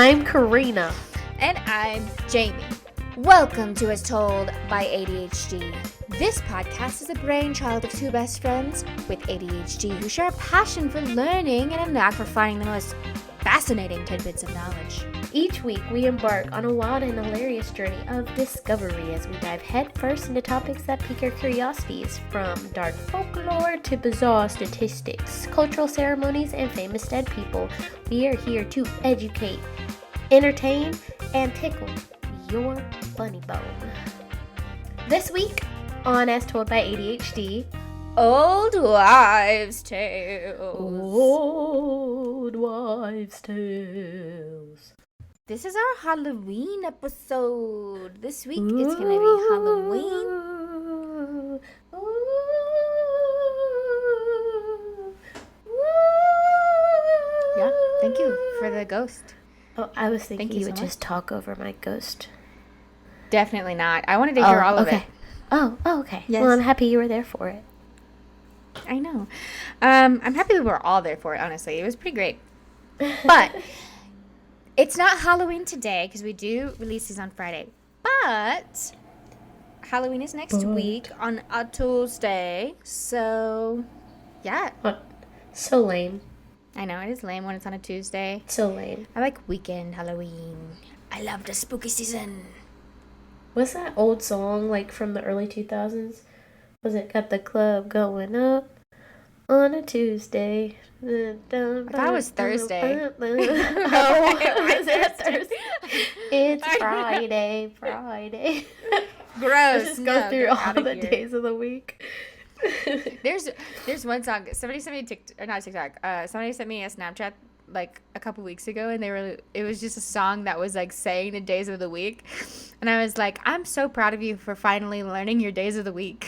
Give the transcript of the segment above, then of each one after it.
I'm Karina. And I'm Jamie. Welcome to As Told by ADHD. This podcast is a brainchild of two best friends with ADHD who share a passion for learning and a knack for finding the most fascinating tidbits of knowledge. Each week, we embark on a wild and hilarious journey of discovery as we dive headfirst into topics that pique our curiosities, from dark folklore to bizarre statistics, cultural ceremonies, and famous dead people. We are here to educate, entertain, and tickle your funny bone. This week on As Told by ADHD, Old Wives' Tales. Old Wives' Tales. This is our Halloween episode. This week it's going to be Halloween. Yeah, thank you for the ghost. Oh, I was thinking Thank you you so would much. just talk over my ghost. Definitely not. I wanted to hear all of it. Oh, okay. Yes. Well, I'm happy you were there for it. I know. I'm happy we were all there for it, honestly. It was pretty great. But it's not Halloween today because we do release these on Friday. But Halloween is next week on a Tuesday. So, yeah. What? So lame. I know, it is lame when it's on a Tuesday. So lame. I like weekend Halloween. I love the spooky season. Was that old song like from the early 2000s? Was it Got the Club Going Up on a Tuesday? I thought it was Thursday. Oh, is it Thursday? It's Friday. Gross. Let's just go through get all outta the here. days of the week. There's one song somebody sent me somebody sent me a Snapchat like a couple weeks ago, and it was just a song that was like saying the days of the week, and I was like, I'm so proud of you for finally learning your days of the week.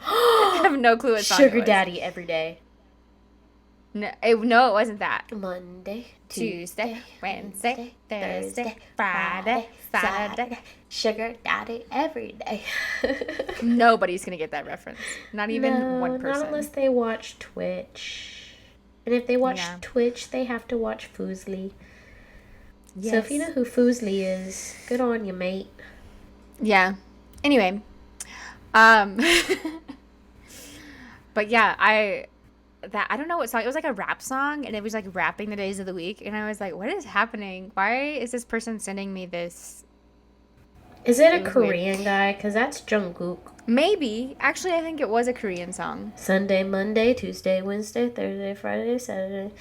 I have no clue what song Sugar it was. Daddy every day. No, it wasn't that. Monday, Tuesday, Wednesday, Thursday, Friday, Saturday. Sugar Daddy every day. Nobody's gonna get that reference. Not even one person. Not unless they watch Twitch. And if they watch Yeah. Twitch, they have to watch Foozly. Yes. So if you know who Foozly is, good on you, mate. Yeah. Anyway, but yeah, I don't know what song. It was like a rap song, and it was like rapping the days of the week, and I was like, what is happening? Why is this person sending me this? Is it It a was Korean guy? Because that's Jungkook. Maybe. Actually, I think it was a Korean song. Sunday, Monday, Tuesday, Wednesday, Thursday, Friday, Saturday,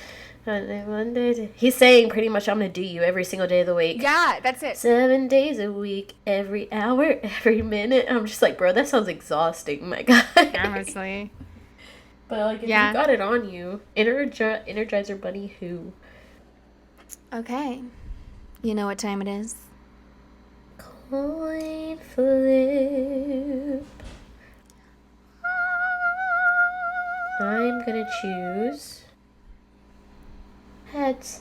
Sunday, Monday. He's saying pretty much, I'm going to do you every single day of the week. Yeah, that's it. 7 days a week, every hour, every minute. I'm just like, bro, that sounds exhausting, my guy. Honestly. But like, if Yeah. you got it on you, Energizer Bunny who? Okay. You know what time it is? Coin flip. I'm gonna choose heads.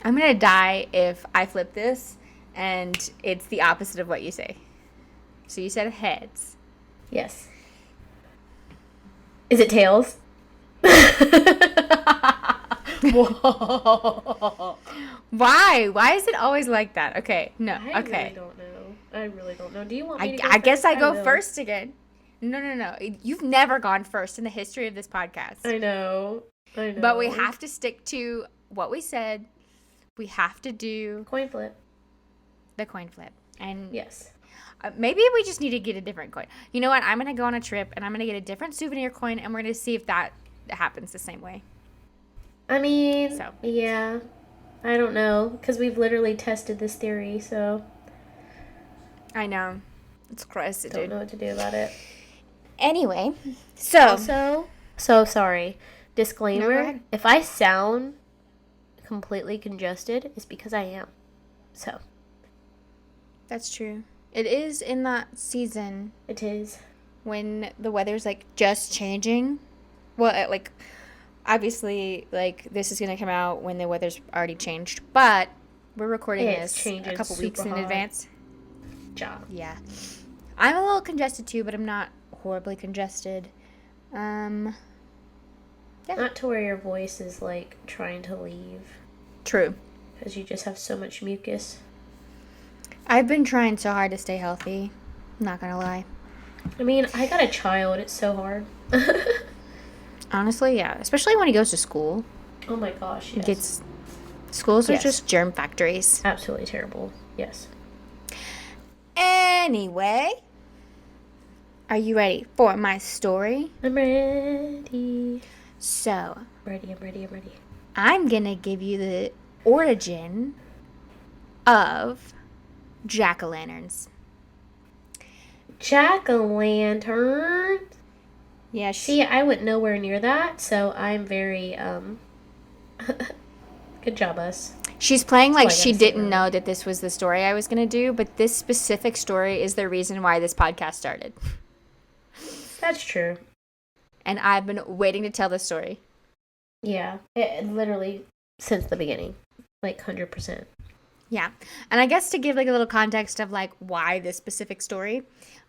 I'm going to die if I flip this and it's the opposite of what you say. So you said heads. Yes. Is it tails? Whoa. Why? Why is it always like that? Okay. No. I okay. really don't know. Do you want me to go I guess first? I go will. first again. No. You've never gone first in the history of this podcast. I know. But we have to stick to what we said. We have to do coin flip. the coin flip. And Yes. maybe we just need to get a different coin. You know what? I'm going to go on a trip and I'm going to get a different souvenir coin, and we're going to see if that happens the same way. I mean, So. yeah. I don't know, because we've literally tested this theory, so I know. It's crazy, don't dude. know what to do about it. Anyway, so. Also, so sorry. Disclaimer, No, go ahead. if I sound completely congested, it's because I am. So, That's true. It is in that season it is. when the weather's like just changing. Well, like obviously, like this is gonna come out when the weather's already changed, but we're recording It's this changing a couple weeks super in hot. advance. Job. Yeah, I'm a little congested too, but I'm not horribly congested. Yeah. Not to where your voice is like trying to leave. True. because you just have so much mucus. I've been trying so hard to stay healthy. Not gonna lie. I mean, I got a child. It's so hard. Honestly, yeah. Especially when he goes to school. Oh my gosh, yes. Schools are Yes. just germ factories. Absolutely terrible. Yes. Anyway, are you ready for my story? I'm ready. So, I'm ready. I'm gonna give you the origin of jack-o'-lanterns. Jack-o'-lantern. Yeah, See, I went nowhere near that, so I'm very, good job, us. she's playing like That's all I she gotta say, didn't really. know that this was the story I was gonna do, but this specific story is the reason why this podcast started. That's true. And I've been waiting to tell this story. Yeah. It literally, since the beginning. Like, 100%. Yeah. And I guess to give like a little context of like why this specific story,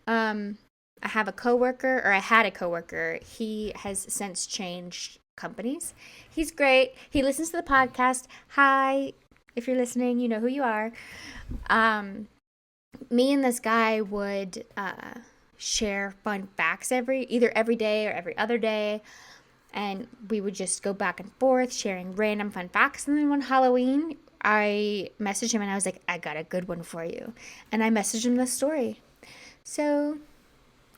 I had a coworker. He has since changed companies. He's great. He listens to the podcast. Hi, if you're listening, you know who you are. Me and this guy would share fun facts either every day or every other day. And we would just go back and forth sharing random fun facts. And then one Halloween, I messaged him and I was like, I got a good one for you. And I messaged him this story. So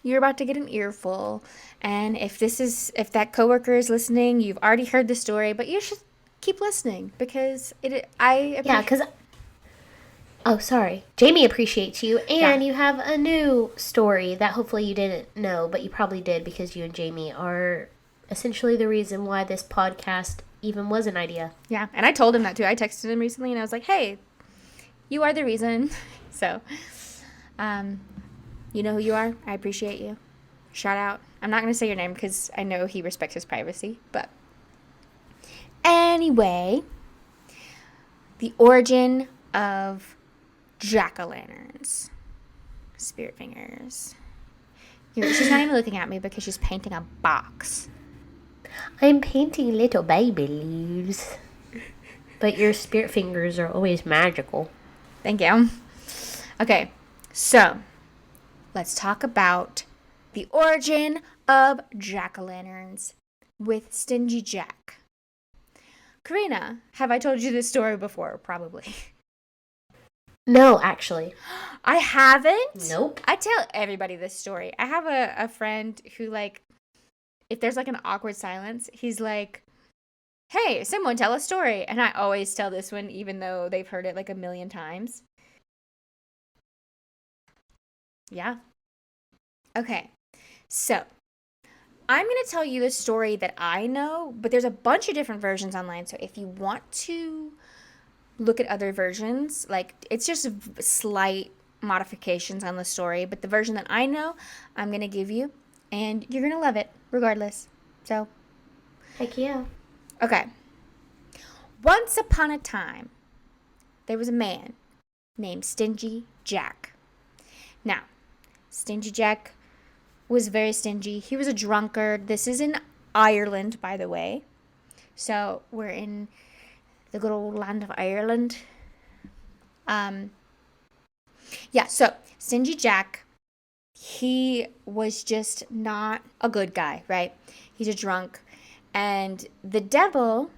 you're about to get an earful. And if that coworker is listening, you've already heard the story, but you should keep listening because Yeah, because... Oh, sorry. Jamie appreciates you, and you have a new story that hopefully you didn't know, but you probably did because you and Jamie are essentially the reason why this podcast even was an idea. Yeah, and I told him that too. I texted him recently and I was like, hey, you are the reason. So, you know who you are. I appreciate you. Shout out. I'm not going to say your name because I know he respects his privacy, but anyway, the origin of jack-o'-lanterns. Spirit fingers. She's not even looking at me because she's painting a box. I'm painting little baby leaves. But your spirit fingers are always magical. Thank you. Okay, so let's talk about the origin of jack-o'-lanterns with Stingy Jack. Karina, have I told you this story before? Probably. No, actually. I haven't? Nope. I tell everybody this story. I have a friend who, like, if there's like an awkward silence, he's like, hey, someone tell a story. And I always tell this one, even though they've heard it like a million times. Yeah. Okay. So, I'm going to tell you the story that I know, but there's a bunch of different versions online. So, if you want to look at other versions, like, it's just slight modifications on the story, but the version that I know, I'm going to give you, and you're going to love it regardless. So, Heck yeah. okay. Once upon a time, there was a man named Stingy Jack. Now, Stingy Jack was very stingy. He was a drunkard. This is in Ireland, by the way. So, we're in the good old land of Ireland. Yeah, so Stingy Jack, he was just not a good guy, right? He's a drunk. And the devil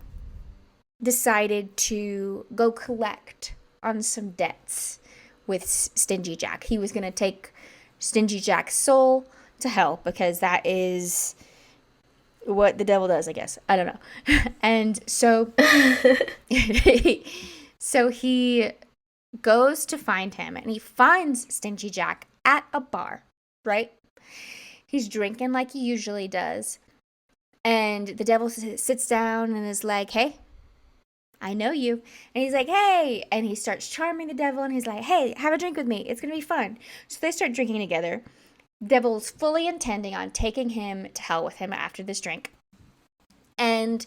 decided to go collect on some debts with Stingy Jack. He was going to take Stingy Jack's soul to hell because that is what the devil does, I guess. I don't know. And so he goes to find him, and he finds Stingy Jack at a bar, right? He's drinking like he usually does. And the devil sits down and is like, hey, I know you. And he's like, hey. And he starts charming the devil, and he's like, hey, have a drink with me. It's going to be fun. So they start drinking together. Devil's fully intending on taking him to hell with him after this drink. And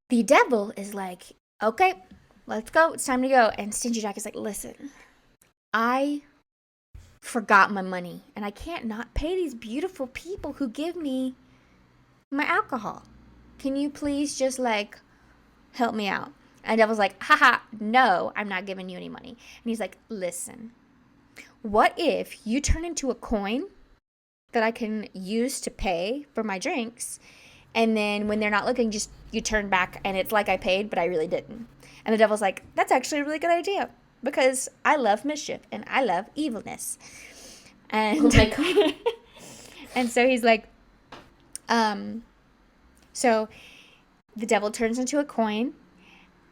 the devil is like, okay, let's go. It's time to go. And Stingy Jack is like, listen, I forgot my money, and I can't not pay these beautiful people who give me my alcohol. Can you please just, like, help me out? And the devil's like, haha, no, I'm not giving you any money. And he's like, listen, what if you turn into a coin that I can use to pay for my drinks? And then when they're not looking, just you turn back and it's like I paid, but I really didn't. And the devil's like, that's actually a really good idea because I love mischief and I love evilness. And, Oh my God. and so he's like, so the devil turns into a coin,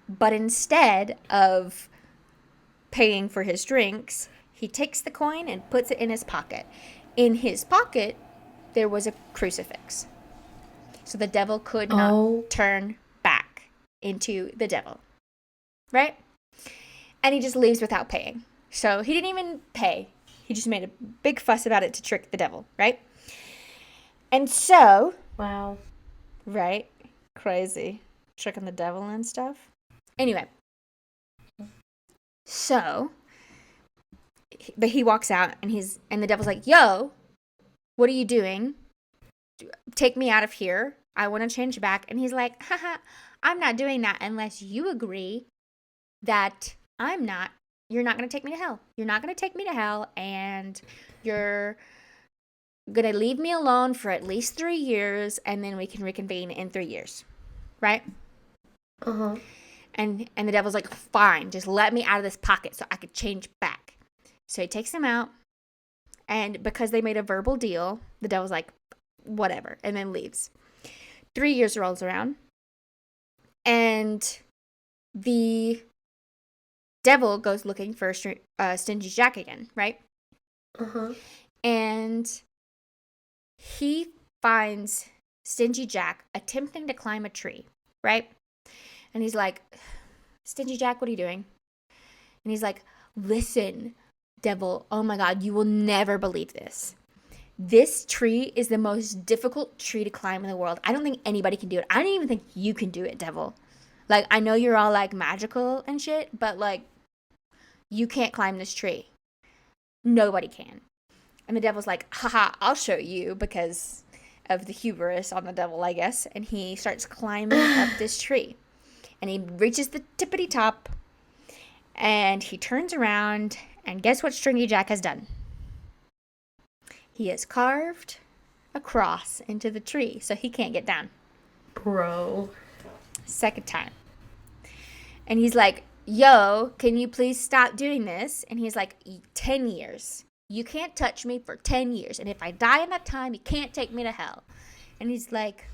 but instead of paying for his drinks, he takes the coin and puts it in his pocket. In his pocket, there was a crucifix. So the devil could not turn back into the devil. Right? And he just leaves without paying. So he didn't even pay. He just made a big fuss about it to trick the devil. Right? And so... Wow. Right? Crazy. Tricking the devil and stuff. Anyway. So... But he walks out and the devil's like, yo, what are you doing? Take me out of here. I want to change back. And he's like, haha, I'm not doing that unless you agree that you're not going to take me to hell. You're not going to take me to hell and you're going to leave me alone for at least 3 years and then we can reconvene in 3 years. Right? Uh-huh. And the devil's like, fine, just let me out of this pocket so I could change back. So he takes him out, and because they made a verbal deal, the devil's like, whatever, and then leaves. 3 years rolls around, and the devil goes looking for Stingy Jack again, right? Uh-huh. And he finds Stingy Jack attempting to climb a tree, right? And he's like, Stingy Jack, what are you doing? And he's like, listen, devil, oh my God, you will never believe this. This tree is the most difficult tree to climb in the world. I don't think anybody can do it. I don't even think you can do it, devil. Like, I know you're all like magical and shit, but like, you can't climb this tree. Nobody can. And the devil's like, haha, I'll show you, because of the hubris on the devil, I guess. And he starts climbing up this tree. And he reaches the tippity top. And he turns around. And guess what Stringy Jack has done? He has carved a cross into the tree so he can't get down. Bro. Second time. And he's like, yo, can you please stop doing this? And he's like, 10 years. You can't touch me for 10 years. And if I die in that time, you can't take me to hell. And he's like,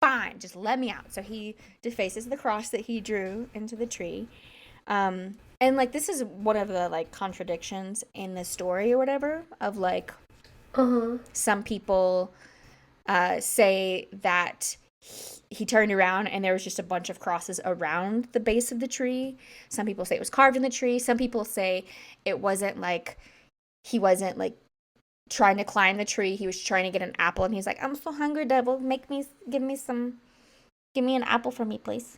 fine, just let me out. So he defaces the cross that he drew into the tree. And, like, this is one of the, like, contradictions in the story or whatever of, like, some people say that he turned around and there was just a bunch of crosses around the base of the tree. Some people say it was carved in the tree. Some people say it wasn't, like, he wasn't, like, trying to climb the tree. He was trying to get an apple. And he's like, I'm so hungry, devil. Give me an apple for me, please.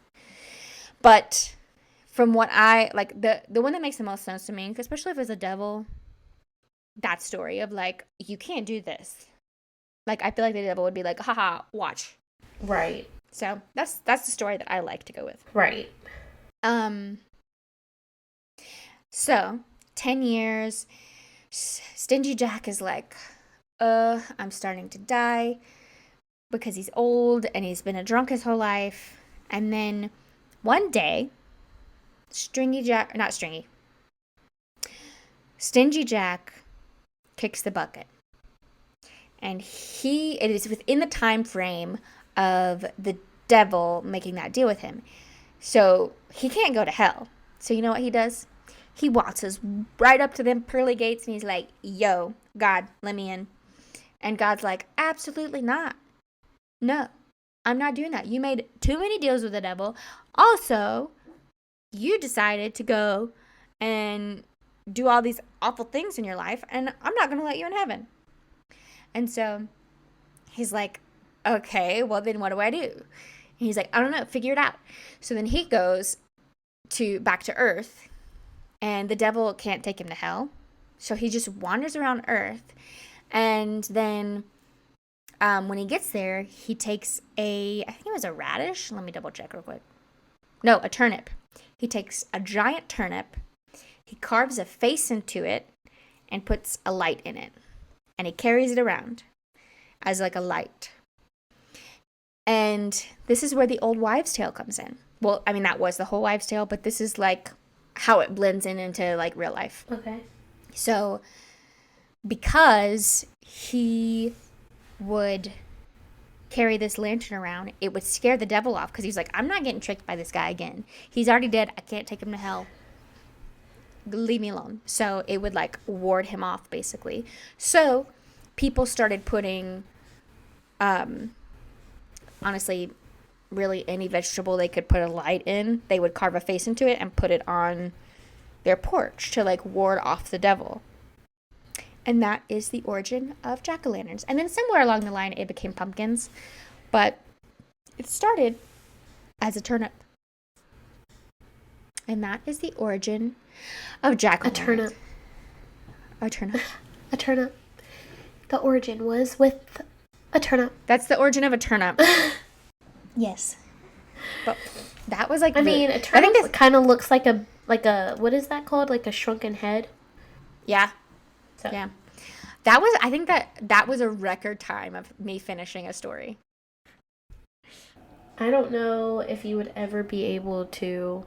But... From what I, like, the one that makes the most sense to me, especially if it's a devil, that story of, like, you can't do this. Like, I feel like the devil would be like, haha, watch. Right. So, that's the story that I like to go with. Right. So, 10 years, Stingy Jack is like, I'm starting to die because he's old and he's been a drunk his whole life. And then one day... Stingy Jack kicks the bucket. And it is within the time frame of the devil making that deal with him. So he can't go to hell. So you know what he does? He waltzes right up to them pearly gates and he's like, yo, God, let me in. And God's like, absolutely not. No, I'm not doing that. You made too many deals with the devil. Also... you decided to go and do all these awful things in your life, and I'm not going to let you in heaven. And so he's like, okay, well, then what do I do? And he's like, I don't know, figure it out. So then he goes back to Earth, and the devil can't take him to hell. So he just wanders around Earth, and then when he gets there, he takes I think it was a radish. Let me double check real quick. No, a turnip. He takes a giant turnip, he carves a face into it, and puts a light in it. And he carries it around as like a light. And this is where the old wives' tale comes in. Well, I mean, that was the whole wives' tale, but this is like how it blends in into like real life. Okay. So, because he would carry this lantern around, it would scare the devil off because he's like, I'm not getting tricked by this guy again. He's already dead. I can't take him to hell. Leave me alone. So it would like ward him off basically. So people started putting, honestly, really any vegetable they could put a light in, they would carve a face into it and put it on their porch to like ward off the devil. And that is the origin of jack-o'-lanterns. And then somewhere along the line, it became pumpkins. But it started as a turnip. And that is the origin of jack-o'-lanterns. A turnip. A turnip. The origin was with a turnip. That's the origin of a turnip. Yes. But that was like... I mean, a turnip kind of looks like a... What is that called? Like a shrunken head? Yeah. So. Yeah. That was, I think that was a record time of me finishing a story. I don't know if you would ever be able to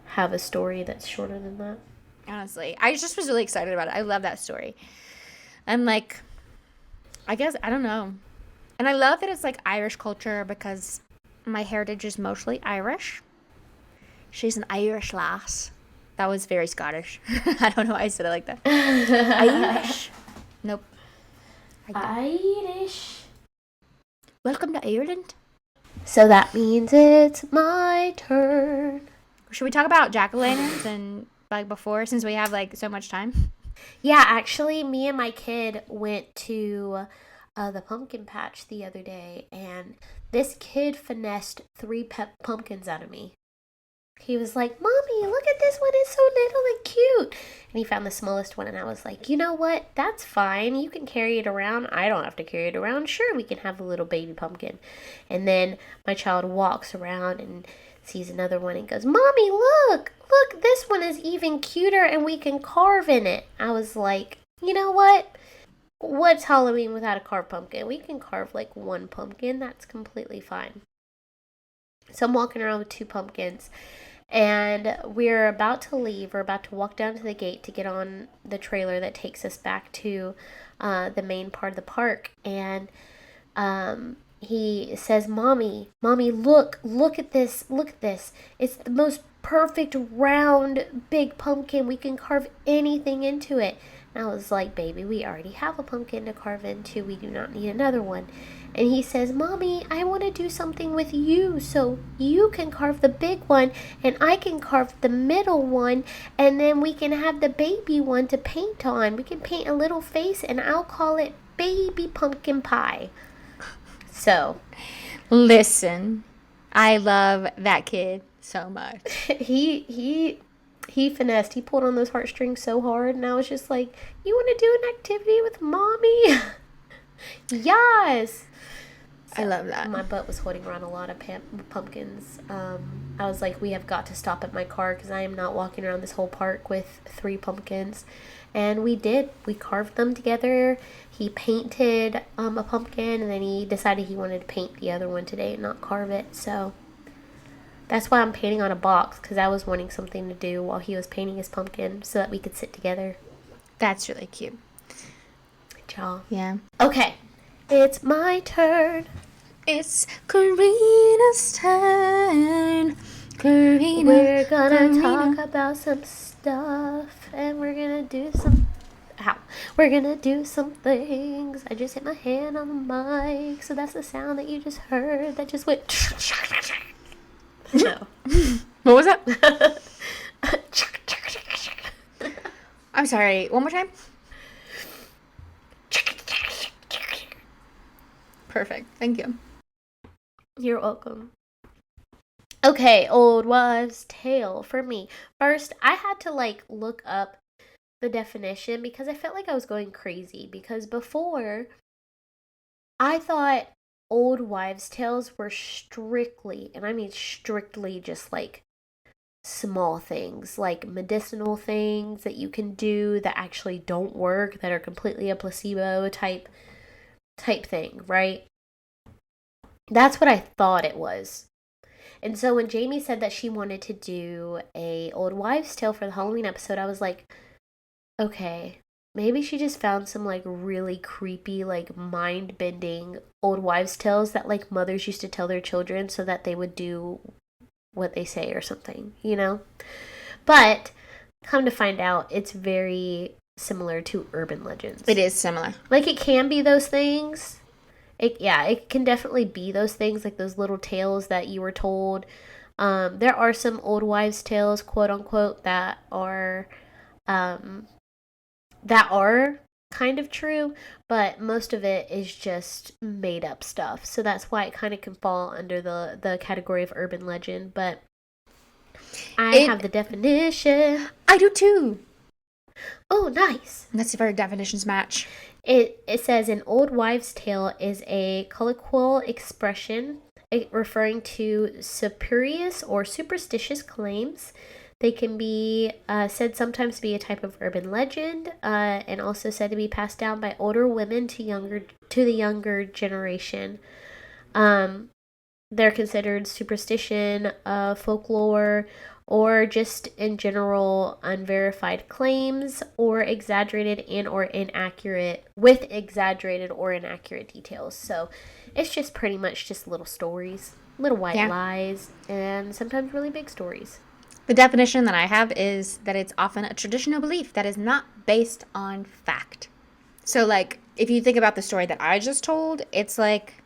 have a story that's shorter than that. Honestly, I just was really excited about it. I love that story. And like, I guess, I don't know. And I love that it's like Irish culture because my heritage is mostly Irish. She's an Irish lass. That was very Scottish. I don't know why I said it like that. Irish. Nope. Irish. Welcome to Ireland. So that means it's my turn. Should we talk about jack-o'-lanterns and like before, since we have like so much time? Yeah, actually, me and my kid went to the pumpkin patch the other day, and this kid finessed 3 pumpkins out of me. He was like, Mommy, look at this one. It's so little and cute. And he found the smallest one, and I was like, you know what? That's fine. You can carry it around. I don't have to carry it around. Sure, we can have a little baby pumpkin. And then my child walks around and sees another one and goes, Mommy, look. Look, this one is even cuter, and we can carve in it. I was like, you know what? What's Halloween without a carved pumpkin? We can carve like 1 pumpkin. That's completely fine. So I'm walking around with 2 pumpkins. And we're about to leave. We're about to walk down to the gate to get on the trailer that takes us back to the main part of the park. And he says, Mommy, look at this. Look at this. It's the most perfect round big pumpkin. We can carve anything into it. And I was like, baby, we already have a pumpkin to carve into. We do not need another one. And he says, Mommy, I want to do something with you so you can carve the big one and I can carve the middle one, and then we can have the baby one to paint on. We can paint a little face and I'll call it Baby Pumpkin Pie. So, listen, I love that kid so much. He finessed. He pulled on those heartstrings so hard, and I was just like, you want to do an activity with Mommy? Yes. So I love that. My butt was holding around a lot of pumpkins. I was like, we have got to stop at my car because I am not walking around this whole park with 3 pumpkins. And we did. We carved them together. He painted a pumpkin, and then he decided he wanted to paint the other one today and not carve it. So that's why I'm painting on a box, because I was wanting something to do while he was painting his pumpkin so that we could sit together. That's really cute. Good job. Yeah. Okay. It's my turn. It's Karina's turn. We're gonna talk about some stuff, and we're gonna do some... Ow. We're gonna do some things. I just hit my hand on the mic, so that's the sound that you just heard. That just went... No. What was that? I'm sorry. One more time. Perfect. Thank you. You're welcome. Okay, old wives' tale for me. First, I had to look up the definition because I felt like I was going crazy. Because before, I thought old wives' tales were strictly, and I mean strictly, just like small things, like medicinal things that you can do that actually don't work, that are completely a placebo type thing, right? That's what I thought it was. And so when Jamie said that she wanted to do a old wives' tale for the Halloween episode, I was like, okay, maybe she just found some like really creepy, like mind bending old wives' tales that like mothers used to tell their children so that they would do what they say or something, you know? But come to find out, it's very similar to urban legends. It is similar. Like it can be those things. It can definitely be those things, like those little tales that you were told. There are some old wives' tales, quote unquote, that are kind of true, but most of it is just made up stuff. So that's why it kind of can fall under the category of urban legend. But I have the definition. I do too. Oh, nice. Let's see if our definitions match. It says an old wives' tale is a colloquial expression referring to spurious or superstitious claims. They can be said sometimes to be a type of urban legend, and also said to be passed down by older women to the younger generation. They're considered superstition, folklore, or just in general unverified claims, or exaggerated or inaccurate details. So it's just pretty much just little stories, little white lies, and sometimes really big stories. The definition that I have is that it's often a traditional belief that is not based on fact. So, like, if you think about the story that I just told, it's like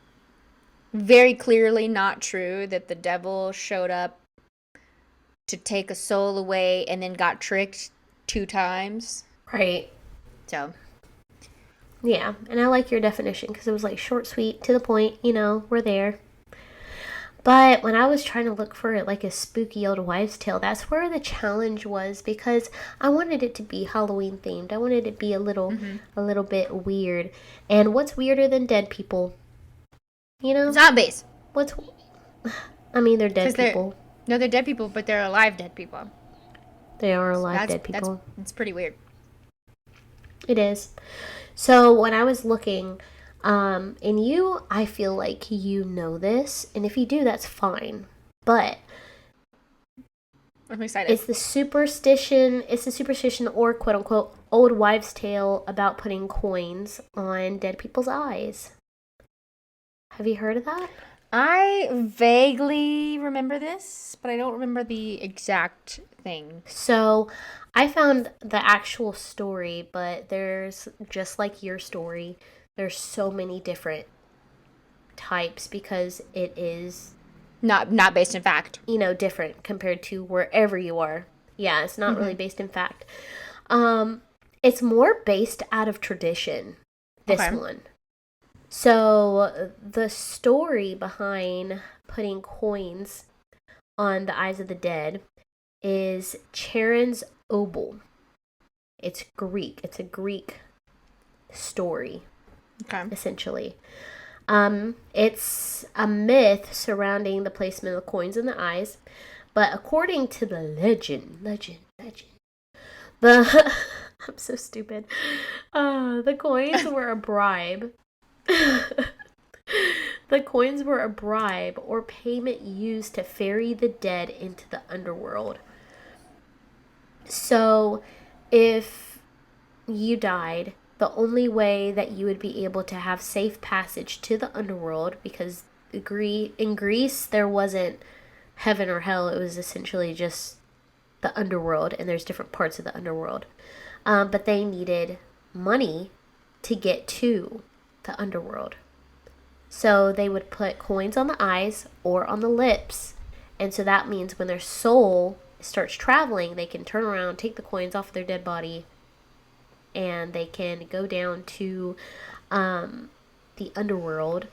very clearly not true that the devil showed up to take a soul away and then got tricked 2 times. Right. So. Yeah, and I like your definition because it was like short, sweet, to the point, we're there. But when I was trying to look for like a spooky old wives' tale, that's where the challenge was, because I wanted it to be Halloween themed. I wanted it to be a little bit weird. And what's weirder than dead people? Zombies. They're dead people. No, they're dead people, but they're alive dead people. They are alive dead people. It's pretty weird. It is. So when I was looking, and I feel like you know this, and if you do, that's fine. But I'm excited. It's the superstition or quote unquote old wives' tale about putting coins on dead people's eyes. Have you heard of that? I vaguely remember this, but I don't remember the exact thing. So I found the actual story, but there's, just like your story, there's so many different types because it is not based in fact. Different compared to wherever you are. Yeah, it's not really based in fact. It's more based out of tradition, this one. So the story behind putting coins on the eyes of the dead is Charon's Obol. It's Greek. It's a Greek story, essentially. It's a myth surrounding the placement of coins in the eyes, but according to the legend, I'm so stupid. The coins were a bribe. The coins were a bribe or payment used to ferry the dead into the underworld. So, if you died, the only way that you would be able to have safe passage to the underworld, because in Greece there wasn't heaven or hell, it was essentially just the underworld, and there's different parts of the underworld. But they needed money to get to the underworld. So they would put coins on the eyes or on the lips. And so that means when their soul starts traveling, they can turn around, take the coins off their dead body, and they can go down to the underworld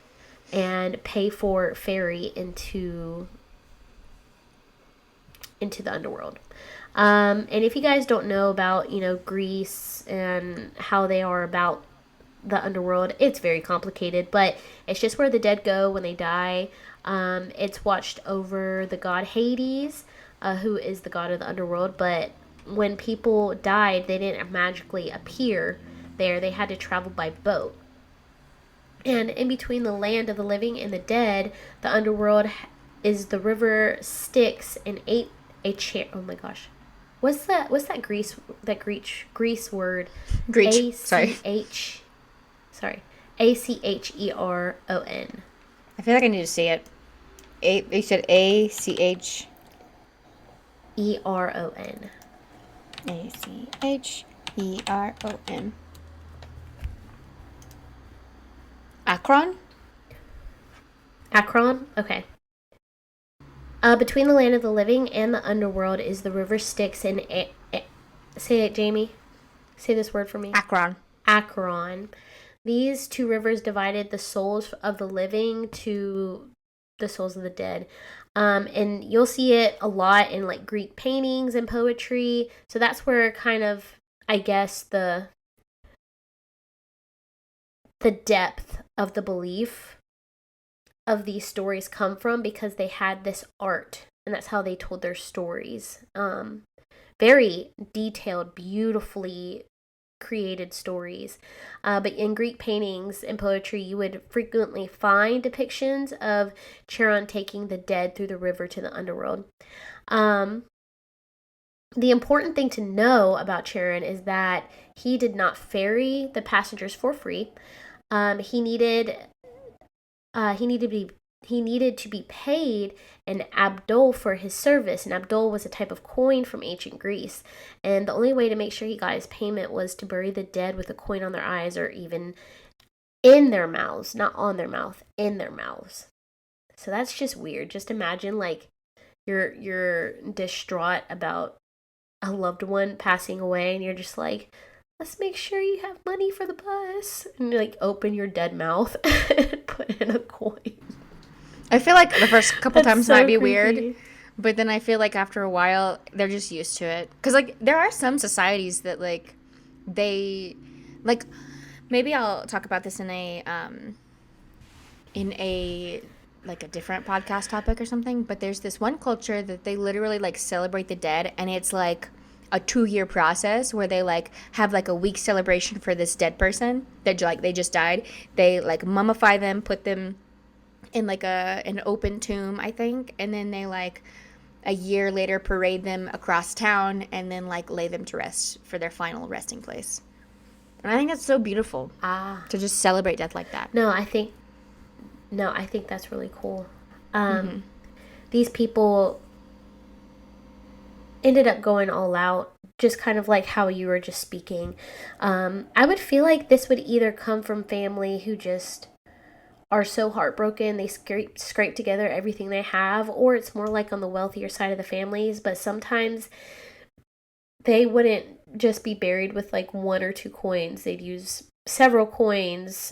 and pay for ferry into the underworld. And if you guys don't know about, Greece and how they are about the underworld. It's very complicated, but it's just where the dead go when they die. It's watched over the god Hades, who is the god of the underworld. But when people died, they didn't magically appear there. They had to travel by boat. And in between the land of the living and the dead, the underworld is the river Styx and a chair. Oh my gosh, what's that Greece word? Greech. Sorry. Sorry, Acheron. I feel like I need to say it. You said ACHERON. ACHERON. Akron? Akron? Okay. Between the land of the living and the underworld is the river Styx and say it, Jamie. Say this word for me. Akron. Akron. These two rivers divided the souls of the living to the souls of the dead. And you'll see it a lot in like Greek paintings and poetry. So that's where kind of, I guess, the depth of the belief of these stories come from, because they had this art and that's how they told their stories. Very detailed, beautifully created stories. But in Greek paintings and poetry, you would frequently find depictions of Charon taking the dead through the river to the underworld. The important thing to know about Charon is that he did not ferry the passengers for free. He needed to be paid an abdol for his service. An abdol was a type of coin from ancient Greece, and the only way to make sure he got his payment was to bury the dead with a coin on their eyes, or even in their mouths, not on their mouth, in their mouths. So that's just weird. Just imagine like you're distraught about a loved one passing away, and you're just like, let's make sure you have money for the bus, and you like open your dead mouth and put in a coin. I feel like the first couple times so might be creepy. weird, but then I feel like after a while they're just used to it. Because like there are some societies that like they like, maybe I'll talk about this in a like a different podcast topic or something, but there's this one culture that they literally like celebrate the dead, and it's like a 2-year process where they like have like a week celebration for this dead person that like they just died. They like mummify them, put them in like an open tomb, I think, and then they like a year later parade them across town and then like lay them to rest for their final resting place. And I think that's so beautiful to just celebrate death like that. No, I think that's really cool. These people ended up going all out, just kind of like how you were just speaking. I would feel like this would either come from family who just are so heartbroken they scrape together everything they have, or it's more like on the wealthier side of the families. But sometimes they wouldn't just be buried with like 1 or 2 coins. They'd use several coins,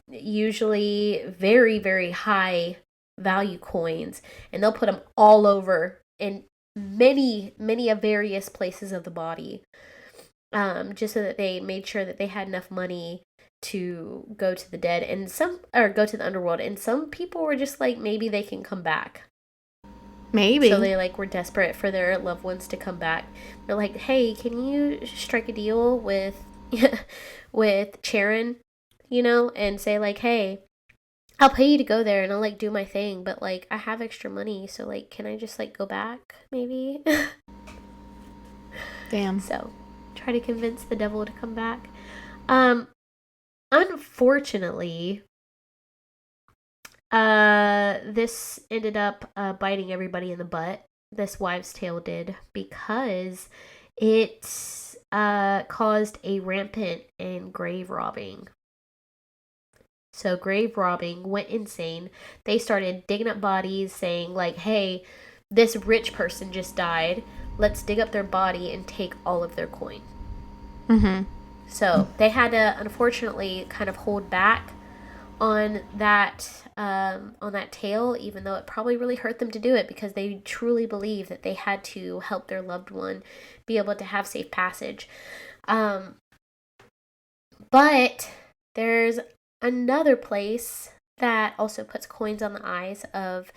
usually very, very high value coins, and they'll put them all over in many of various places of the body, just so that they made sure that they had enough money to go to the dead and go to the underworld. And some people were just like, maybe they can come back. Maybe. So they like were desperate for their loved ones to come back. They're like, hey, can you strike a deal with Charon, and say like, hey, I'll pay you to go there and I'll like do my thing, but like I have extra money, so like can I just like go back maybe? Damn. So try to convince the devil to come back. Unfortunately, this ended up biting everybody in the butt. This wives' tale did, because it caused a rampant and grave robbing. So grave robbing went insane. They started digging up bodies, saying like, hey, this rich person just died. Let's dig up their body and take all of their coin. So they had to, unfortunately, kind of hold back on that tale, even though it probably really hurt them to do it, because they truly believe that they had to help their loved one be able to have safe passage. But There's another place that also puts coins on the eyes of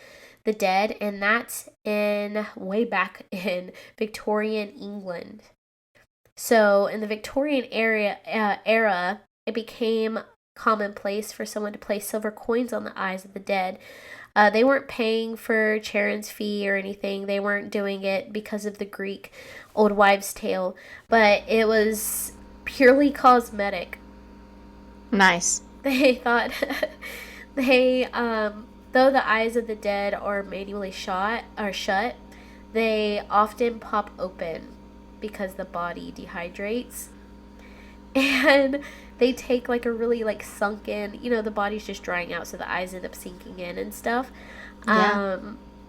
the dead, and that's in way back in Victorian England. So in the Victorian era, it became commonplace for someone to place silver coins on the eyes of the dead. They weren't paying for Charon's fee or anything. They weren't doing it because of the Greek old wives' tale, but it was purely cosmetic. Nice. They thought they though the eyes of the dead are manually shut, they often pop open because the body dehydrates. And they take like a really like sunken, the body's just drying out, so the eyes end up sinking in and stuff. Yeah.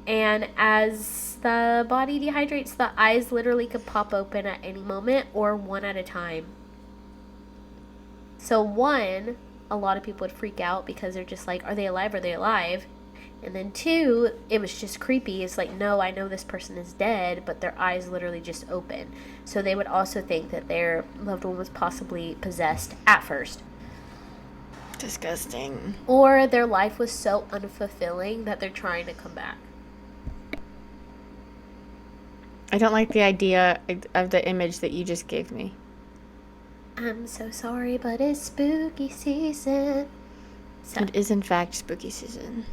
And as the body dehydrates, the eyes literally could pop open at any moment or one at a time. So one, a lot of people would freak out because they're just like, are they alive? Are they alive? And then two, it was just creepy. It's like, no, I know this person is dead, but their eyes literally just open. So they would also think that their loved one was possibly possessed at first. Disgusting. Or their life was so unfulfilling that they're trying to come back. I don't like the idea of the image that you just gave me. I'm so sorry, but it's spooky season. So. It is, in fact, spooky season.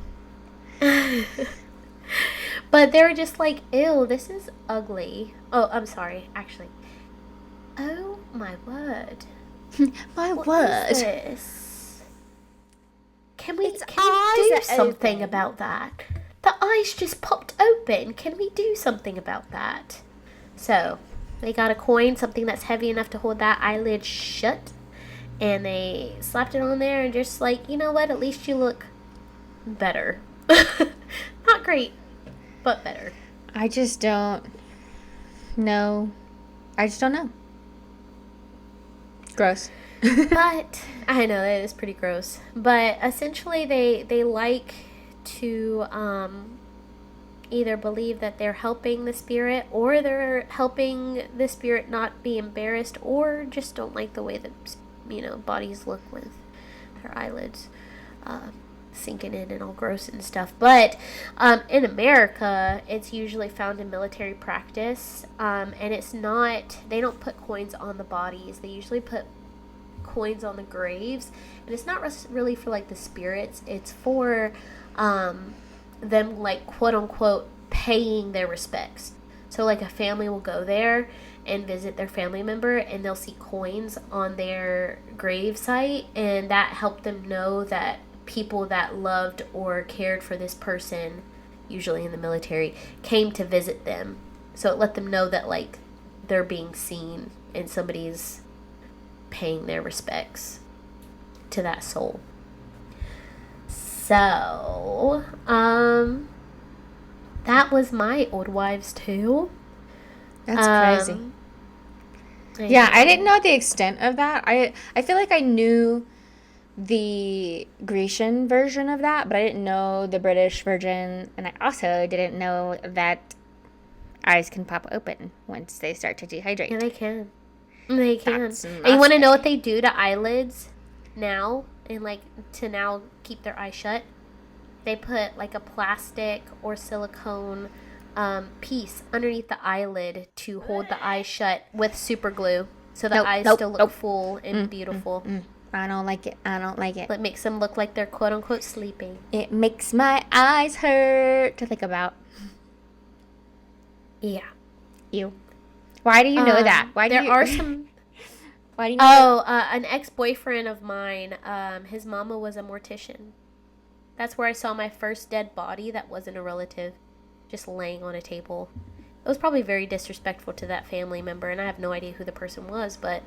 But they were just like, ew, this is ugly. Oh, I'm sorry, actually. Oh, my word. What is this? Can we do something about that? The eyes just popped open. Can we do something about that? So, they got a coin, something that's heavy enough to hold that eyelid shut. And they slapped it on there and just like, you know what? At least you look better. Not great, but better. I just don't know. Gross. But I know that is pretty gross. But essentially, they like to either believe that they're helping the spirit, or they're helping the spirit not be embarrassed, or just don't like the way that bodies look with their eyelids sinking in and all gross and stuff. But in America, it's usually found in military practice, and it's not, they don't put coins on the bodies. They usually put coins on the graves, and it's not really for like the spirits. It's for them, like, quote unquote paying their respects. So like a family will go there and visit their family member, and they'll see coins on their grave site, and that helped them know that people that loved or cared for this person, usually in the military, came to visit them. So it let them know that like they're being seen and somebody's paying their respects to that soul. So that was my old wives' tale. That's crazy. Yeah, I didn't know the extent of that. I feel like I knew the Grecian version of that, but I didn't know the British version, and I also didn't know that eyes can pop open once they start to dehydrate. Yeah, they can. They can. And you want to know what they do to eyelids now, and like to now keep their eyes shut? They put like a plastic or silicone piece underneath the eyelid to hold the eyes shut with super glue, so the eyes still look full and beautiful. I don't like it. It makes them look like they're quote unquote sleeping. It makes my eyes hurt to think about. Yeah. Ew. Why do you know that? Why do you know that? An ex-boyfriend of mine, his mama was a mortician. That's where I saw my first dead body that wasn't a relative, just laying on a table. It was probably very disrespectful to that family member, and I have no idea who the person was, but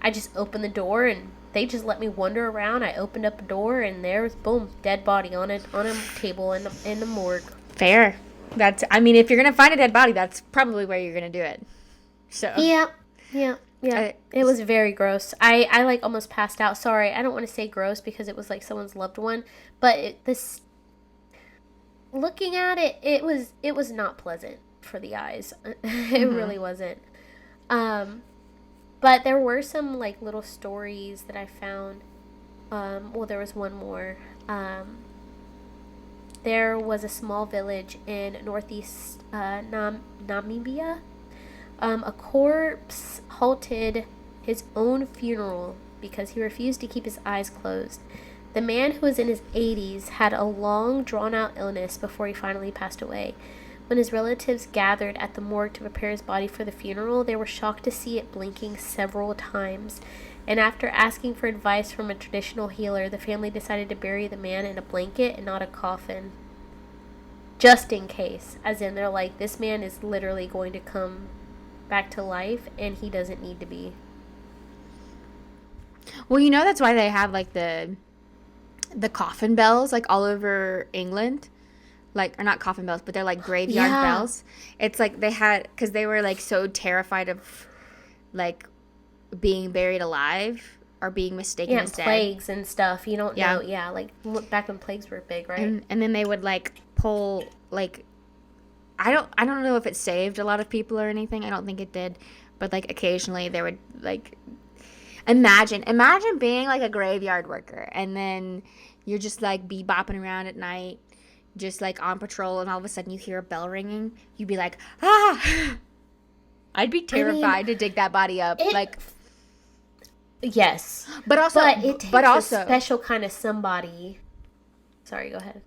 I just opened the door and they just let me wander around. I opened up a door and there was, boom, dead body on a table in the morgue. Fair. If you're gonna find a dead body, that's probably where you're gonna do it. So. Yeah. It was very gross. I like almost passed out. Sorry, I don't want to say gross because it was like someone's loved one, but looking at it, it was not pleasant for the eyes. It really wasn't. But there were some like little stories that I found well, there was one more. There was a small village in northeast Namibia. A corpse halted his own funeral because he refused to keep his eyes closed. The man, who was in his 80s, had a long, drawn-out illness before he finally passed away. When his relatives gathered at the morgue to prepare his body for the funeral, they were shocked to see it blinking several times. And after asking for advice from a traditional healer, the family decided to bury the man in a blanket and not a coffin. Just in case. As in, they're like, this man is literally going to come back to life, and he doesn't need to be. Well, you know that's why they have, like, the coffin bells, like, all over England. Like, or not coffin bells, but they're, like, graveyard bells. It's like they had, because they were, like, so terrified of, like, being buried alive or being mistaken as dead. Plagues and stuff. You don't know. Yeah, like, back when plagues were big, right? And then they would, like, pull, like, I don't know if it saved a lot of people or anything. I don't think it did. But, like, occasionally they would, like, imagine being, like, a graveyard worker. And then you're just, like, bebopping around at night, just, like, on patrol. And all of a sudden you hear a bell ringing. You'd be like, ah! I'd be terrified to dig that body up. Yes. But it takes a special kind of somebody. Sorry, go ahead.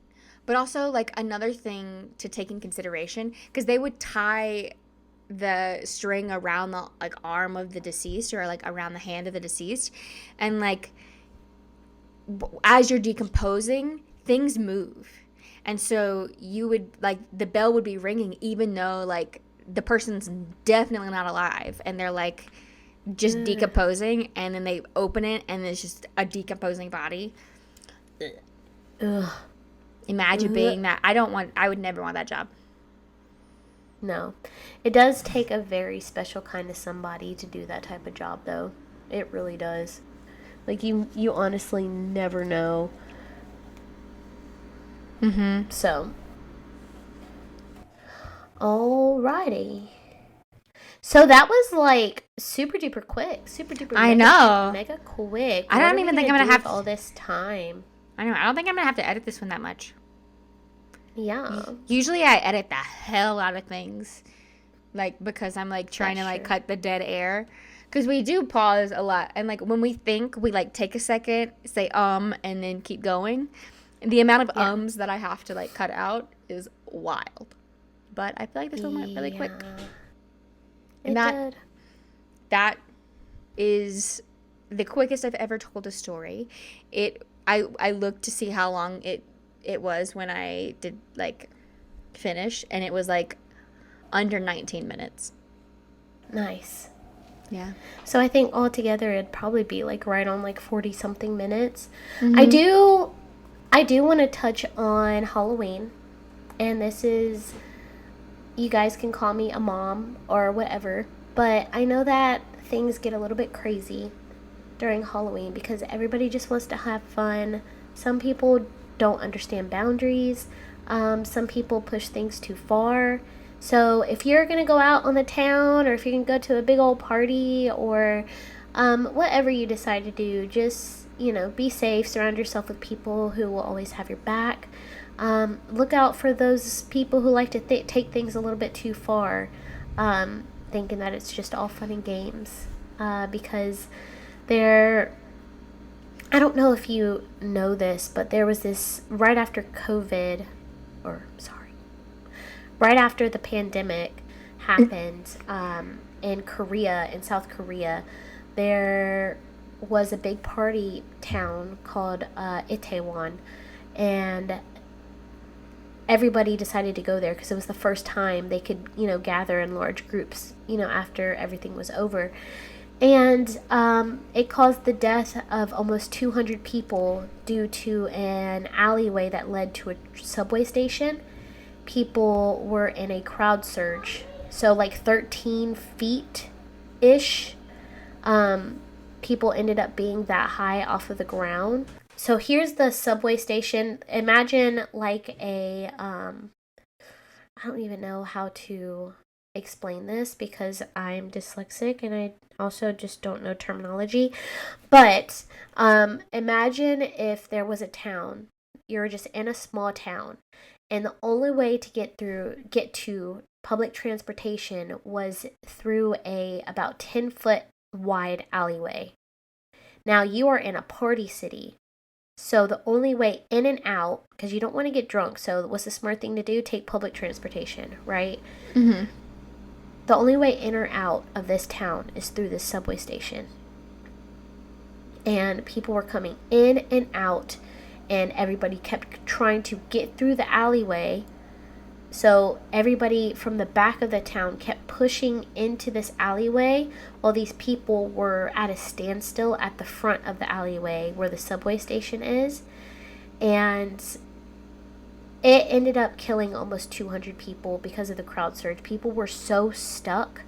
But also, like, another thing to take in consideration, because they would tie the string around the, like, arm of the deceased or, like, around the hand of the deceased. And, like, as you're decomposing, things move. And so you would, like, the bell would be ringing even though, like, the person's definitely not alive. And they're, like, just decomposing. And then they open it and it's just a decomposing body. Ugh. Imagine being that. I would never want that job. No. It does take a very special kind of somebody to do that type of job, though. It really does. Like, you honestly never know. Mm-hmm. So. Alrighty. So that was, like, super duper quick. Super duper I know. Mega quick. I don't even think I'm going to have all this time. I know. I don't think I'm going to have to edit this one that much. Yeah. Usually I edit the hell out of things. Like, because I'm, like, trying to, like, cut the dead air. Because we do pause a lot. And, like, when we think, we, like, take a second, say, and then keep going. And the amount of ums that I have to, like, cut out is wild. But I feel like this one went really quick. And that is the quickest I've ever told a story. I looked to see how long it was when I did, like, finish, and it was, like, under 19 minutes. Nice. Yeah. So I think altogether it'd probably be, like, right on, like, 40 something minutes. Mm-hmm. I do want to touch on Halloween, and this is, you guys can call me a mom or whatever, but I know that things get a little bit crazy during Halloween because everybody just wants to have fun. Some people don't understand boundaries. Some people push things too far. So if you're going to go out on the town, or if you can go to a big old party, or whatever you decide to do, just, be safe. Surround yourself with people who will always have your back. Look out for those people who like to take things a little bit too far, thinking that it's just all fun and games, because I don't know if you know this, but there was this, right after the pandemic happened, in South Korea, there was a big party town called E13, and everybody decided to go there because it was the first time they could, gather in large groups, after everything was over. And it caused the death of almost 200 people due to an alleyway that led to a subway station. People were in a crowd surge. So, like, 13 feet-ish. People ended up being that high off of the ground. So here's the subway station. Imagine, like, I don't even know how to explain this because I'm dyslexic and I also just don't know terminology. But imagine if there was a town. You're just in a small town, and the only way to get to public transportation was through a about 10-foot wide alleyway. Now you are in a party city. So the only way in and out, because you don't want to get drunk, so what's the smart thing to do? Take public transportation, right? Mm-hmm. The only way in or out of this town is through this subway station. And people were coming in and out, and everybody kept trying to get through the alleyway. So everybody from the back of the town kept pushing into this alleyway while these people were at a standstill at the front of the alleyway where the subway station is. And it ended up killing almost 200 people because of the crowd surge. People were so stuck.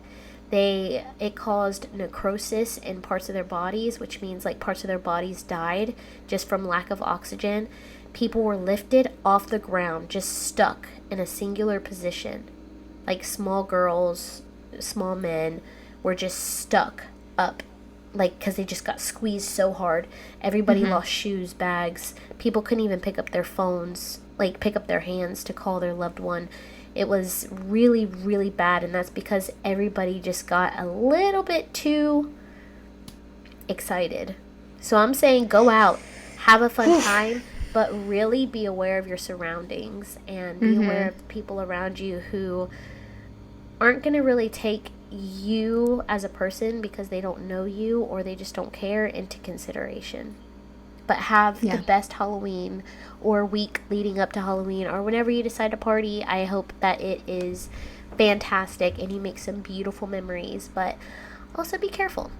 It caused necrosis in parts of their bodies, which means like parts of their bodies died just from lack of oxygen. People were lifted off the ground, just stuck in a singular position. Like small girls, small men were just stuck up, like because they just got squeezed so hard. Everybody lost shoes, bags. People couldn't even pick up their phones, like pick up their hands to call their loved one. It was really, really bad, and that's because everybody just got a little bit too excited. So I'm saying go out, have a fun time, but really be aware of your surroundings and be aware of the people around you who aren't going to really take you as a person because they don't know you or they just don't care into consideration. But have the best Halloween or week leading up to Halloween or whenever you decide to party. I hope that it is fantastic and you make some beautiful memories, but also be careful.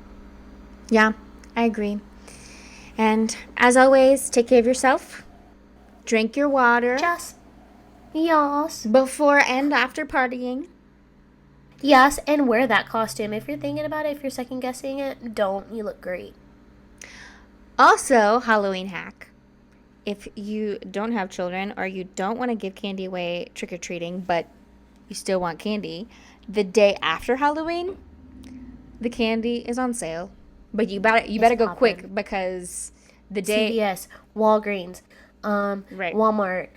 Yeah, I agree. And as always, take care of yourself. Drink your water. Yes. Before and after partying. Yes, and wear that costume. If you're thinking about it, if you're second guessing it, don't. You look great. Also, Halloween hack. If you don't have children or you don't want to give candy away trick-or-treating, but you still want candy, the day after Halloween, the candy is on sale. But you better go quick because the day CVS, Walgreens, Walmart,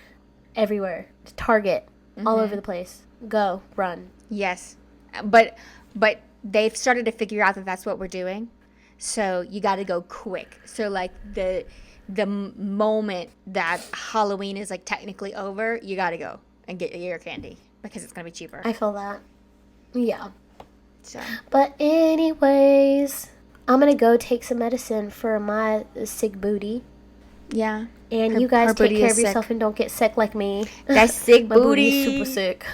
everywhere, Target, all over the place. Go, run. Yes, but they've started to figure out that that's what we're doing, so you got to go quick. So like the moment that Halloween is like technically over, you got to go and get your candy because it's gonna be cheaper. I feel that. Yeah. So, but anyways, I'm gonna go take some medicine for my sick booty. yeah. And you guys take care of yourself and don't get sick like me. That's sick my booty. booty is super sick.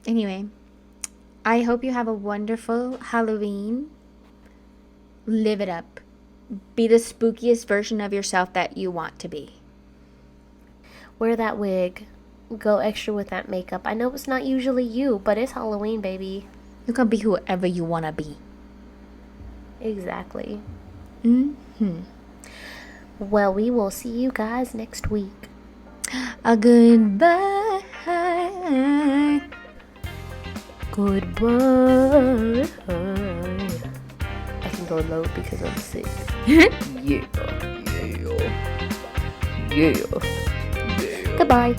Anyway, I hope you have a wonderful Halloween. Live it up. Be the spookiest version of yourself that you want to be. Wear that wig. Go extra with that makeup. I know it's not usually you, but it's Halloween, baby. You can be whoever you want to be. Exactly. Mm-hmm. Well, we will see you guys next week. A goodbye. Goodbye. I can go low because I'm sick. Yeah. Goodbye.